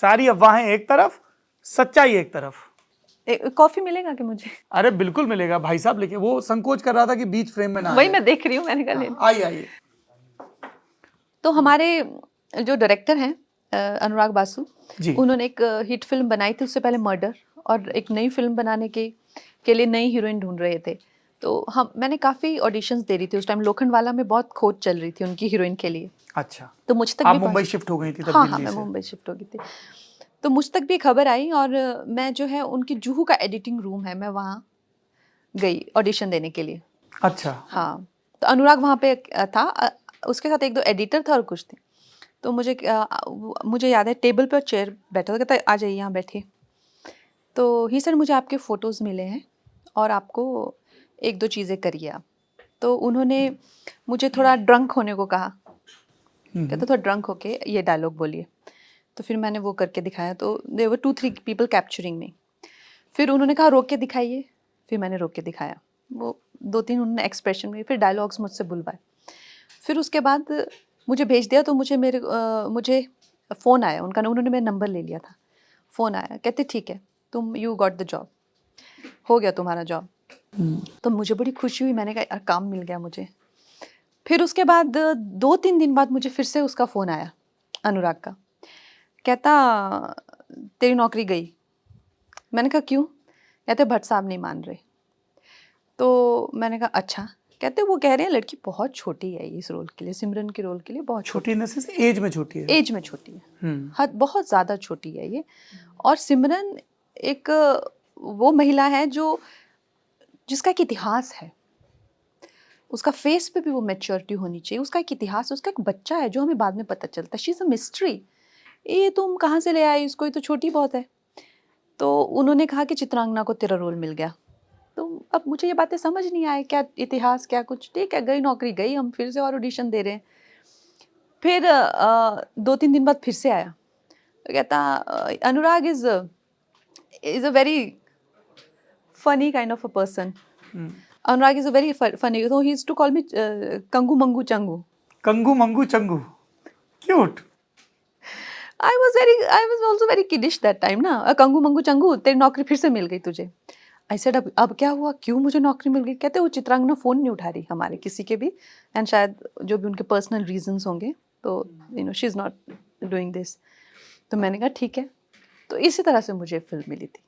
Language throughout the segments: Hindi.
सारी अफवाहें एक तरफ, सच्चाई एक तरफ। कॉफी मिलेगा कि मुझे? अरे बिल्कुल मिलेगा भाई साहब, लेके वो संकोच कर रहा था कि बीच फ्रेम में ना वही मैं देख रही हूँ, मैंने कहा ले। आइए आइए। तो हमारे जो डायरेक्टर हैं अनुराग बासु जी। उन्होंने एक हिट फिल्म बनाई थी उससे पहले मर्डर, और एक नई फिल्म बनाने के लिए नई हीरोइन ढूंढ रहे थे। तो मैंने काफ़ी ऑडिशंस दे रही थी उस टाइम, लोखंडवाला में बहुत खोज चल रही थी उनकी हीरोइन के लिए। अच्छा। तो मुझ तक आप भी मुंबई शिफ्ट हो गई थी तब? हाँ दिल्ली मैं से? मुंबई शिफ्ट हो गई थी। तो मुझ तक भी खबर आई, और मैं जो है उनकी जुहू का एडिटिंग रूम है, मैं वहाँ गई ऑडिशन देने के लिए। अच्छा। हाँ, तो अनुराग वहाँ पे था, उसके साथ एक दो एडिटर था और कुछ थे। तो मुझे याद है टेबल पर चेयर बैठा था, कहता आ जाइए यहाँ बैठिए। तो ही सर मुझे आपके फ़ोटोज़ मिले हैं और आपको एक दो चीज़ें करिए आप। तो उन्होंने मुझे थोड़ा ड्रंक होने को कहा, कहते थोड़ा ड्रंक होके ये डायलॉग बोलिए। तो फिर मैंने वो करके दिखाया, तो देयर वर 2-3 पीपल कैप्चरिंग मी। फिर उन्होंने कहा रोक के दिखाइए, फिर मैंने रोक के दिखाया। वो 2-3 उन्होंने एक्सप्रेशन में फिर डायलॉग्स मुझसे बुलवाए। फिर उसके बाद मुझे भेज दिया, तो मुझे फ़ोन आया उनका, उन्होंने मेरा नंबर ले लिया था। फ़ोन आया, कहते ठीक है तुम यू गॉट द जॉब, हो गया तुम्हारा जॉब। तो मुझे बड़ी खुशी हुई, मैंने कहा यार काम मिल गया मुझे। फिर उसके बाद 2-3 दिन बाद मुझे फिर से उसका फ़ोन आया अनुराग का, कहता तेरी नौकरी गई। मैंने कहा क्यों? कहते भट्ट साहब नहीं मान रहे। तो मैंने कहा अच्छा। कहते वो कह रहे हैं लड़की बहुत छोटी है इस रोल के लिए, सिमरन के रोल के लिए बहुत छोटी इन द सेंस एज में छोटी है? एज में छोटी है, हद बहुत ज़्यादा छोटी है ये। और सिमरन एक वो महिला है जिसका एक इतिहास है, उसका फेस पे भी वो मैच्योरिटी होनी चाहिए, उसका एक इतिहास है, उसका एक बच्चा है जो हमें बाद में पता चलता है। She is a mystery. ये तुम कहाँ से ले आई इसको, ये तो छोटी बहुत है। तो उन्होंने कहा कि चित्रांगना को तेरा रोल मिल गया। तो अब मुझे ये बातें समझ नहीं आए, क्या इतिहास क्या कुछ, ठीक है गई नौकरी गई, हम फिर से और ऑडिशन दे रहे हैं। फिर 2-3 दिन बाद फिर से आया, तो कहता Anurag is a very funny kind of a person. Anurag is a very funny, so he used to call me Kangu Mangu Changu. Kangu Mangu Changu, cute. I was also very kiddish that time ना। कंगू मंगू चंगू तेरी नौकरी फिर से मिल गई तुझे। I said अब क्या हुआ, क्यों मुझे नौकरी मिल गई? कहते वो चित्रांगना फ़ोन नहीं उठा रही हमारे किसी के भी, एंड शायद जो भी उनके पर्सनल रीजंस होंगे, तो you know she is not doing this. तो मैंने कहा ठीक है। तो इसी तरह से मुझे फिल्म मिली थी।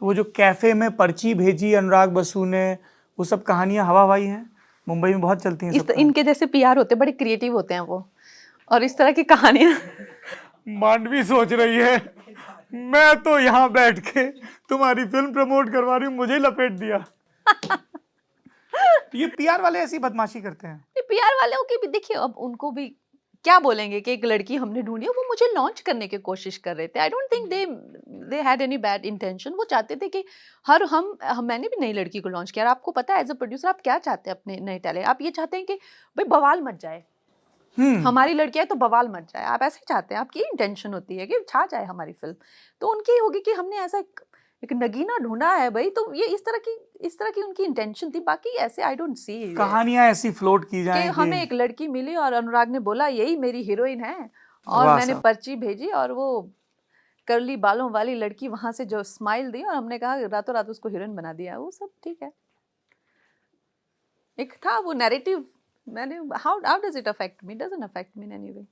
तो वो जो कैफे में पर्ची भेजी अनुराग बसु ने, वो सब कहानियां हवा हवाई हैं, मुंबई में बहुत चलती हैं। इनके जैसे पीआर होते, बड़े क्रिएटिव होते हैं वो, और इस तरह की कहानियां। मांडवी सोच रही है मैं तो यहाँ बैठ के तुम्हारी फिल्म प्रमोट करवा रही हूँ, मुझे लपेट दिया। ये पीआर वाले ऐसी बदमाशी करते हैं। पीआर वालों की भी देखिए, अब उनको भी क्या बोलेंगे कि एक लड़की हमने ढूंढी है, वो मुझे लॉन्च करने की कोशिश कर रहे थे। I don't think they had any bad intention. वो चाहते थे कि मैंने भी नई लड़की को लॉन्च किया। और आपको पता है एज अ प्रोड्यूसर आप क्या चाहते हैं अपने नए टैलेंट, आप ये चाहते हैं कि भाई बवाल मच जाए, हमारी लड़की है तो बवाल मच जाए, आप ऐसे चाहते हैं, आपकी इंटेंशन होती है कि छा जाए हमारी फिल्म। तो उनकी होगी कि हमने ऐसा एक नगीना ढूंढा है भाई, तो ये इस तरह की उनकी इंटेंशन थी। बाकी ऐसे आई डोंट सी कहानियां ऐसी फ्लोट की जाएं कि हमें एक लड़की मिली और अनुराग ने बोला यही मेरी हीरोइन है, और मैंने पर्ची भेजी और वो कर्ली बालों वाली लड़की वहां से जो स्माइल दी और हमने कहा रातों रात उसको हीरोइन बना दिया। वो सब ठीक है, एक था वो नैरेटिव। मैंने how does it affect me? Doesn't affect me in any way.